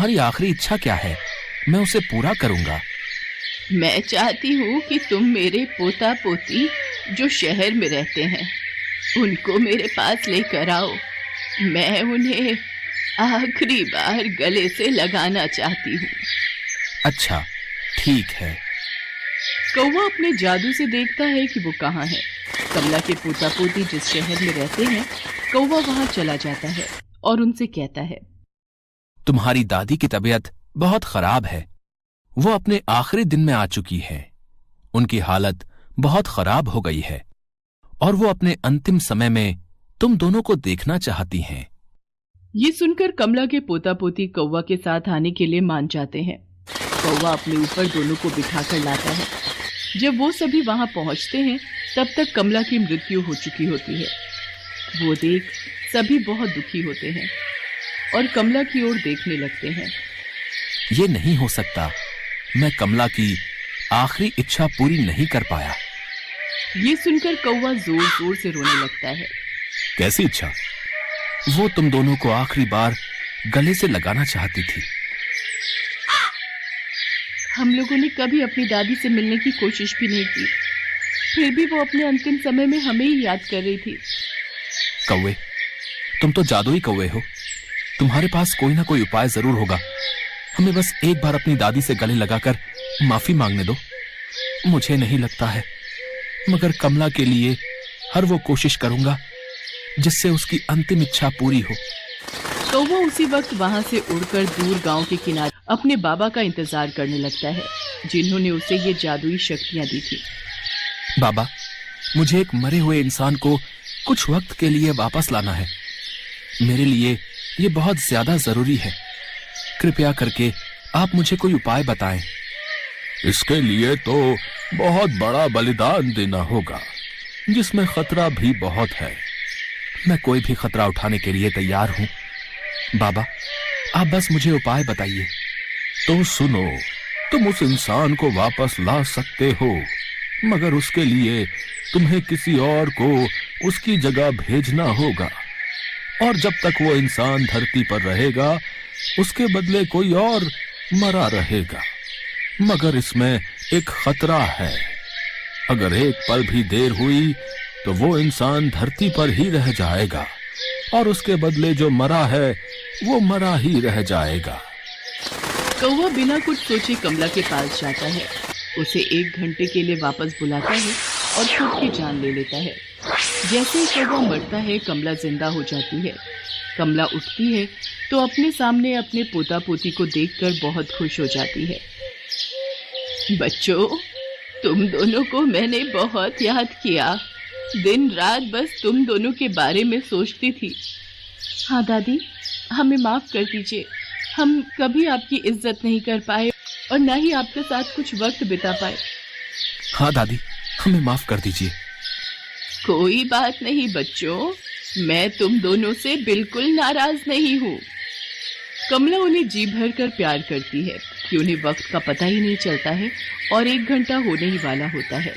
तुम्हारी आखिरी इच्छा क्या है? मैं उसे पूरा करूंगा। मैं चाहती हूँ कि तुम मेरे पोता पोती जो शहर में रहते हैं उनको मेरे पास लेकर आओ। मैं उन्हें आखिरी बार गले से लगाना चाहती हूँ। अच्छा, ठीक है। कौवा अपने जादू से देखता है कि वो कहाँ है। कमला के पोता पोती जिस शहर में रहते हैं, कौवा वहां चला जाता है और उनसे कहता है, तुम्हारी दादी की तबीयत बहुत खराब है। वो अपने आखिरी दिन में आ चुकी है। उनकी हालत बहुत खराब हो गई है और वो अपने अंतिम समय में तुम दोनों को देखना चाहती हैं। ये सुनकर कमला के पोता पोती कौवा के साथ आने के लिए मान जाते हैं। कौवा अपने ऊपर दोनों को बिठाकर लाता है। जब वो सभी वहां पहुंचते हैं तब तक कमला की मृत्यु हो चुकी होती है। वो देख सभी बहुत दुखी होते हैं और कमला की ओर देखने लगते हैं। ये नहीं हो सकता। मैं कमला की आखिरी इच्छा पूरी नहीं कर पाया। ये सुनकर कौवा जोर जोर से रोने लगता है। कैसी इच्छा? वो तुम दोनों को आखिरी बार गले से लगाना चाहती थी। हम लोगों ने कभी अपनी दादी से मिलने की कोशिश भी नहीं की, फिर भी वो अपने अंतिम समय में हमें ही याद कर रही थी। कौवे, तुम तो जादुई कौवे हो। तुम्हारे पास कोई ना कोई उपाय जरूर होगा। हमें बस एक बार अपनी दादी से गले लगाकर माफी मांगने दो। मुझे नहीं लगता है, मगर कमला के लिए हर वो कोशिश करूंगा जिससे उसकी अंतिम इच्छा पूरी हो। कौवा उसी वक्त वहां से उड़कर दूर गांव के किनारे अपने बाबा का इंतजार करने लगता है, जिन्होंने उसे ये जादुई शक्तियां दी थी। बाबा, मुझे एक मरे हुए इंसान को कुछ वक्त के लिए वापस लाना है। मेरे लिए ये बहुत ज्यादा जरूरी है। कृपया करके आप मुझे कोई उपाय बताएं। इसके लिए तो बहुत बड़ा बलिदान देना होगा, जिसमें खतरा भी बहुत है। मैं कोई भी खतरा उठाने के लिए तैयार हूं। बाबा, आप बस मुझे उपाय बताइए। तो सुनो, तुम उस इंसान को वापस ला सकते हो, मगर उसके लिए तुम्हें किसी और को उसकी जगह भेजना होगा। और जब तक वो इंसान धरती पर रहेगा, उसके बदले कोई और मरा रहेगा। मगर इसमें एक खतरा है। अगर एक पल भी देर हुई तो वो इंसान धरती पर ही रह जाएगा और उसके बदले जो मरा है वो मरा ही रह जाएगा। कौवा बिना कुछ सोचे कमला के पास जाता है, उसे 1 घंटे के लिए वापस बुलाता है और खुद की जान ले लेता है। जैसे ही कौवा मरता है, कमला जिंदा हो जाती है। कमला उठती है तो अपने सामने अपने पोता पोती को देखकर बहुत खुश हो जाती है। बच्चों, तुम दोनों को मैंने बहुत याद किया। दिन रात बस तुम दोनों के बारे में सोचती थी। हाँ दादी, हमें माफ कर दीजिए। हम कभी आपकी इज्जत नहीं कर पाए और न ही आपके साथ कुछ वक्त बिता पाए। हाँ दादी, हमें माफ कर दीजिए। कोई बात नहीं बच्चों, मैं तुम दोनों से बिल्कुल नाराज नहीं हूँ। कमला उन्हें जी भर कर प्यार करती है कि उन्हें वक्त का पता ही नहीं चलता है और 1 घंटा होने ही वाला होता है।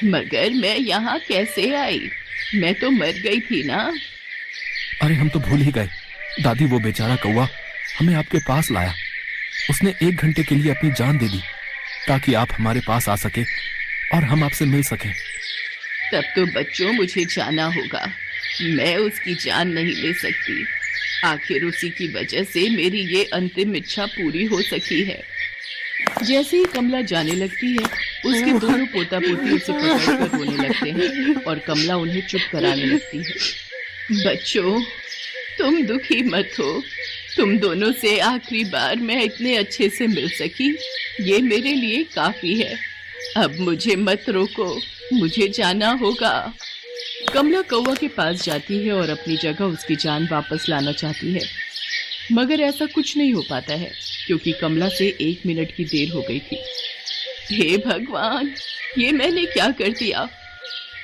मगर मैं यहाँ कैसे आई? मैं तो मर गई थी ना। अरे, हम तो भूल ही गए। दादी, वो बेचारा कौवा हमें आपके पास लाया। उसने 1 घंटे के लिए अपनी जान दे दी ताकि आप हमारे पास आ सके और हम आपसे मिल सकें। तब तो बच्चों मुझे जाना होगा। मैं उसकी जान नहीं ले सकती। आखिर उसी की वजह से मेरी ये अंतिम इच्छा पूरी हो सकी है। जैसे ही कमला जाने लगती है, उसके दोनों पोता पोती उसे पकड़कर रोने लगते हैं और कमला उन्हें चुप कराने लगती है। बच्चों, तुम दुखी मत हो। तुम दोनों से आखिरी बार मैं इतने अच्छे से मिल सकी, ये मेरे लिए काफी है। अब मुझे मत रोको, मुझे जाना होगा। कमला कौवा के पास जाती है और अपनी जगह उसकी जान वापस लाना चाहती है, मगर ऐसा कुछ नहीं हो पाता है क्योंकि कमला से 1 मिनट की देर हो गई थी। हे भगवान, ये मैंने क्या कर दिया?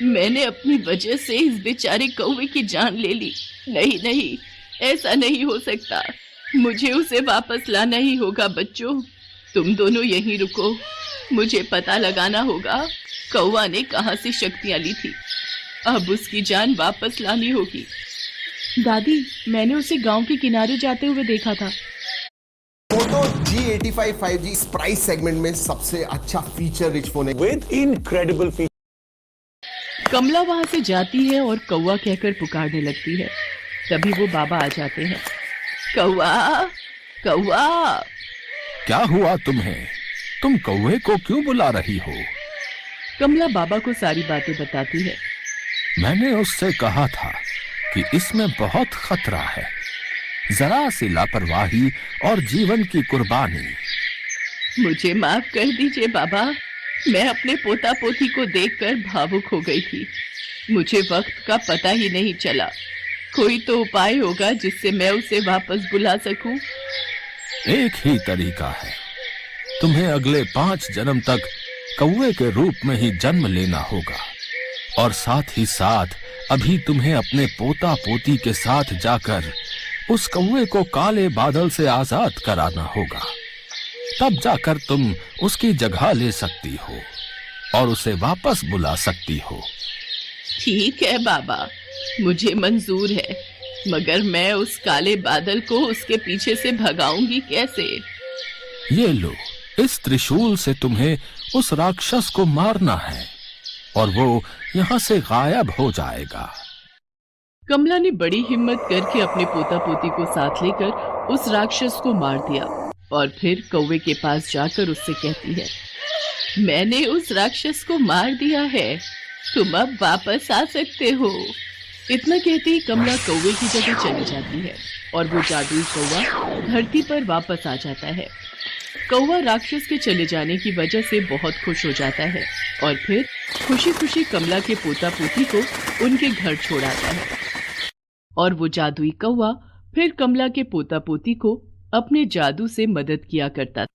मैंने अपनी वजह से इस बेचारे कौवे की जान ले ली। नहीं नहीं, ऐसा नहीं हो सकता। मुझे उसे वापस लाना ही होगा। बच्चों, तुम दोनों यहीं रुको। मुझे पता लगाना होगा कौवा ने कहाँ से शक्तियाँ ली थी। अब उसकी जान वापस लानी होगी। दादी, मैंने उसे गांव के किनारे जाते हुए देखा था। G85 5G इस प्राइस सेगमेंट में सबसे अच्छा फीचर रिच फोन है with incredible features. कमला वहां से जाती है और कौवा कहकर पुकारने लगती है। तभी वो बाबा आ जाते हैं। कौवा, कौवा। क्या हुआ तुम्हें? तुम कौवे को क्यों बुला रही हो? कमला बाबा को सारी बातें बताती है। मैंने उससे कहा था कि इसमें बहुत खतरा है, जरा सी लापरवाही और जीवन की कुर्बानी। मुझे माफ कर दीजिए बाबा, मैं अपने पोता पोती को देखकर भावुक हो गई थी। मुझे वक्त का पता ही नहीं चला। कोई तो उपाय होगा जिससे मैं उसे वापस बुला सकूं। एक ही तरीका है, तुम्हें अगले 5 जन्म तक कौवे के रूप में ही जन्म लेना होगा और साथ ही साथ अभी तुम्हें अपने पोता पोती के साथ जाकर उस कौवे को काले बादल से आजाद कराना होगा। तब जाकर तुम उसकी जगह ले सकती हो और उसे वापस बुला सकती हो। ठीक है बाबा, मुझे मंजूर है, मगर मैं उस काले बादल को उसके पीछे से भगाऊंगी कैसे? ये लो, इस त्रिशूल से तुम्हें उस राक्षस को मारना है और वो यहाँ से गायब हो जाएगा। कमला ने बड़ी हिम्मत करके अपने पोता पोती को साथ लेकर उस राक्षस को मार दिया और फिर कौवे के पास जाकर उससे कहती है, मैंने उस राक्षस को मार दिया है, तुम अब वापस आ सकते हो। इतना कहते ही कमला कौवे की जगह चली जाती है और वो जादुई कौवा धरती पर वापस आ जाता है। कौवा राक्षस के चले जाने की वजह से बहुत खुश हो जाता है और फिर खुशी खुशी कमला के पोता पोती को उनके घर छोड़ आता है और वो जादुई कौवा फिर कमला के पोता पोती को अपने जादू से मदद किया करता था।